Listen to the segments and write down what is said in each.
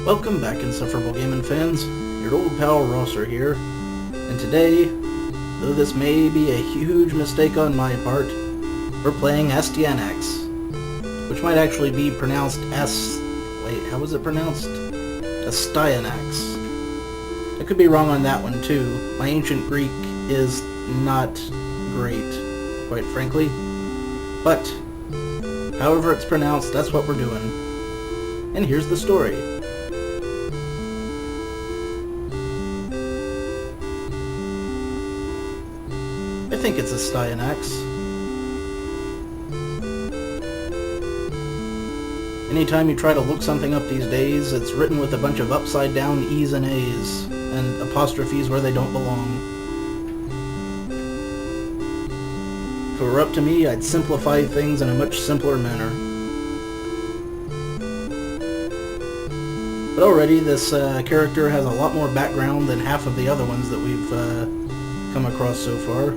Welcome back, Insufferable gaming fans. Your old pal Rosser here, and today, though this may be a huge mistake on my part, we're playing Astyanax, which might actually be pronounced wait, how was it pronounced? Astyanax. I could be wrong on that one too. My ancient Greek is not great, quite frankly, but however it's pronounced, that's what we're doing. And here's the story. I think it's Astyanax. Anytime you try to look something up these days, it's written with a bunch of upside down E's and A's, and apostrophes where they don't belong. If it were up to me, I'd simplify things in a much simpler manner. But already, this character has a lot more background than half of the other ones that we've come across so far.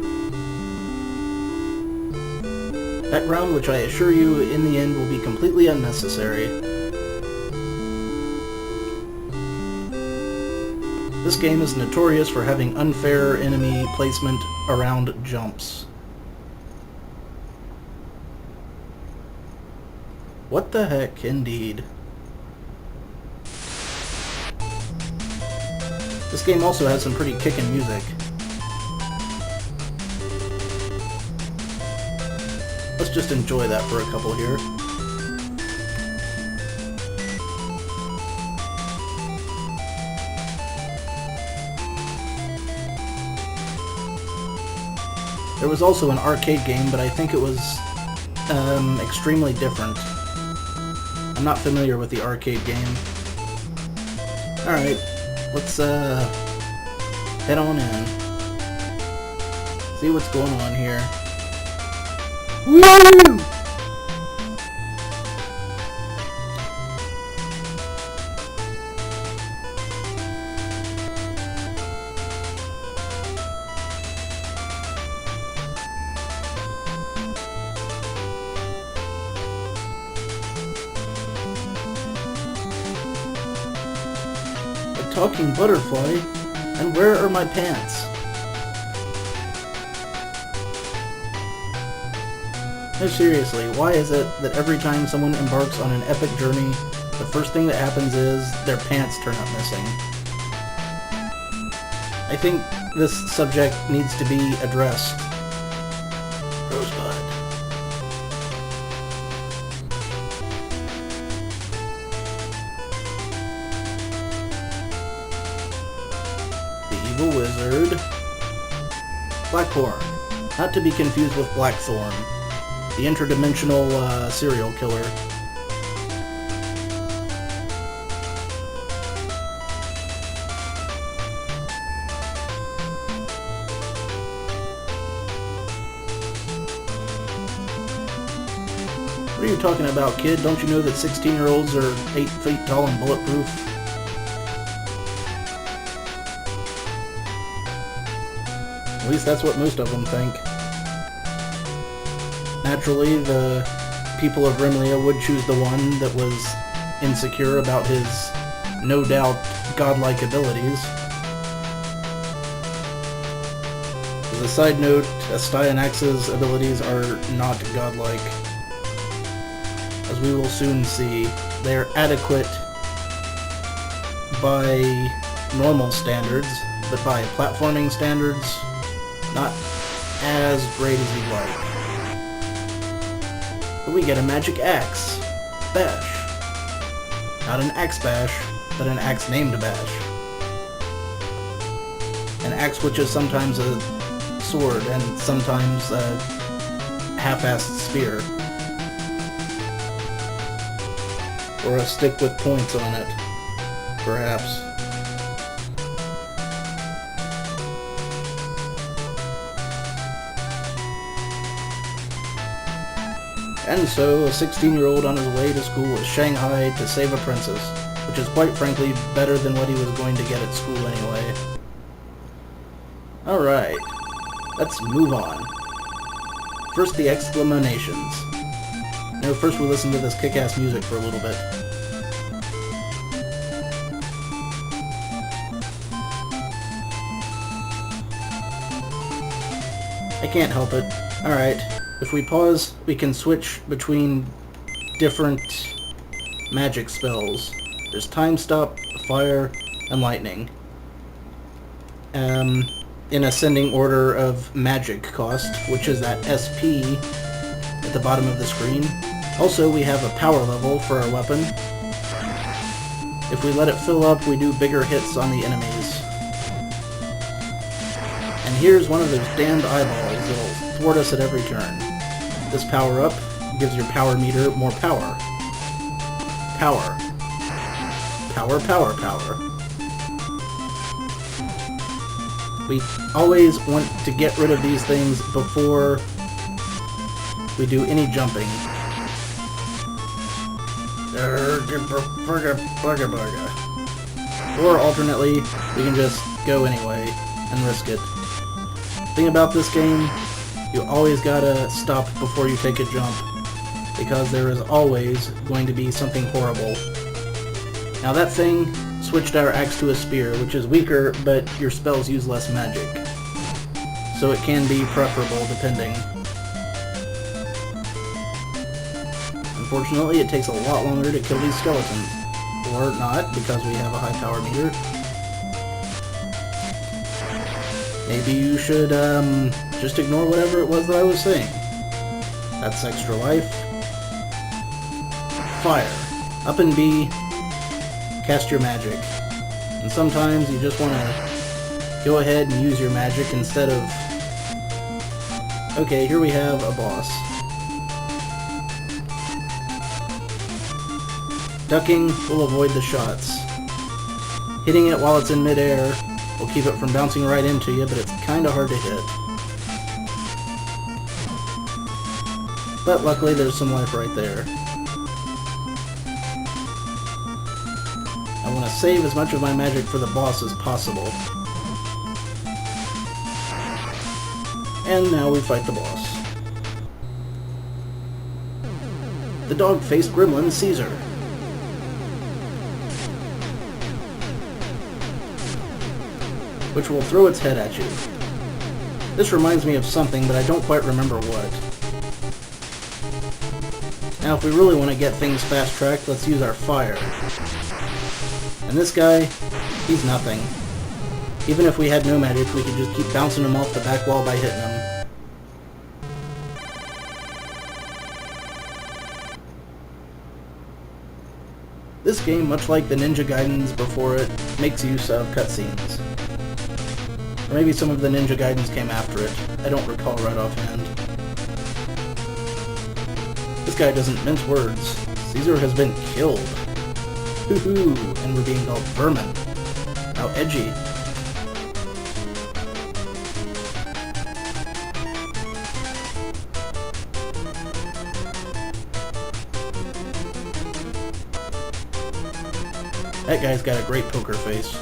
Background which I assure you in the end will be completely unnecessary. This game is notorious for having unfair enemy placement around jumps. What the heck, indeed. This game also has some pretty kickin' music. Let's just enjoy that for a couple here. There was also an arcade game, but I think it was extremely different. I'm not familiar with the arcade game. Alright, let's head on in. See what's going on here. Woo! A talking butterfly? And where are my pants? No, seriously, why is it that every time someone embarks on an epic journey, the first thing that happens is their pants turn up missing? I think this subject needs to be addressed. Rosebud. The evil wizard. Blackhorn. Not to be confused with Blackthorn, the interdimensional serial killer. What are you talking about, kid? Don't you know that 16-year-olds are 8 feet tall and bulletproof? At least that's what most of them think. Naturally, the people of Rimlia would choose the one that was insecure about his, no doubt, godlike abilities. As a side note, Astyanax's abilities are not godlike. As we will soon see, they are adequate by normal standards, but by platforming standards, not as great as he'd like. But we get a magic axe. Bash. Not an axe bash, but an axe named Bash. An axe which is sometimes a sword and sometimes a half-assed spear. Or a stick with points on it, perhaps. And so, a 16-year-old on his way to school is shanghaied to save a princess, which is quite frankly better than what he was going to get at school anyway. Alright, let's move on. First, the exclamations. No, first we listen to this kick-ass music for a little bit. I can't help it. Alright, if we pause, we can switch between different magic spells. There's Time Stop, Fire, and Lightning. In ascending order of magic cost, which is that SP at the bottom of the screen. Also, we have a power level for our weapon. If we let it fill up, we do bigger hits on the enemies. And here's one of those damned eyeballs that'll thwart us at every turn. This power-up gives your power meter more power. Power. Power, power, power. We always want to get rid of these things before we do any jumping. Or alternately, we can just go anyway and risk it. The thing about this game, you always gotta stop before you take a jump, because there is always going to be something horrible. Now that thing switched our axe to a spear, which is weaker, but your spells use less magic. So it can be preferable depending. Unfortunately, it takes a lot longer to kill these skeletons. Or not, because we have a high power meter. Maybe you should, just ignore whatever it was that I was saying. That's extra life. Fire. Up and B. Cast your magic. And sometimes you just want to go ahead and use your magic instead of... Okay, here we have a boss. Ducking will avoid the shots. Hitting it while it's in midair will keep it from bouncing right into you, but it's kinda hard to hit. But luckily there's some life right there. I want to save as much of my magic for the boss as possible. And now we fight the boss. The dog-faced gremlin Caesar. Which will throw its head at you. This reminds me of something, but I don't quite remember what. Now if we really want to get things fast-tracked, let's use our fire. And this guy, he's nothing. Even if we had no magic, we could just keep bouncing him off the back wall by hitting him. This game, much like the Ninja Gaidens before it, makes use of cutscenes. Or maybe some of the Ninja Gaidens came after it. I don't recall right offhand. This guy doesn't mince words. Caesar has been killed. Hoo-hoo, and we're being called vermin. How edgy. That guy's got a great poker face.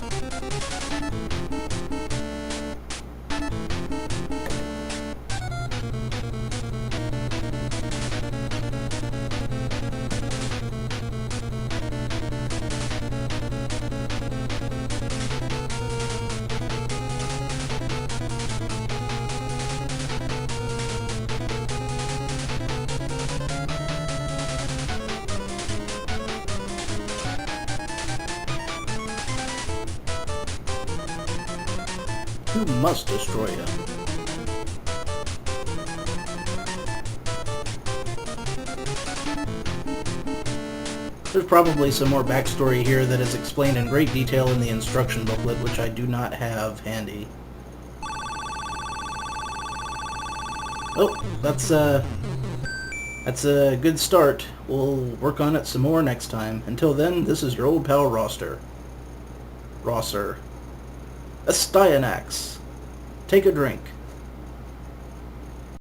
Who must destroy him? There's probably some more backstory here that is explained in great detail in the instruction booklet, which I do not have handy. Oh, that's a good start. We'll work on it some more next time. Until then, this is your old pal Rosser. Astyanax. Take a drink.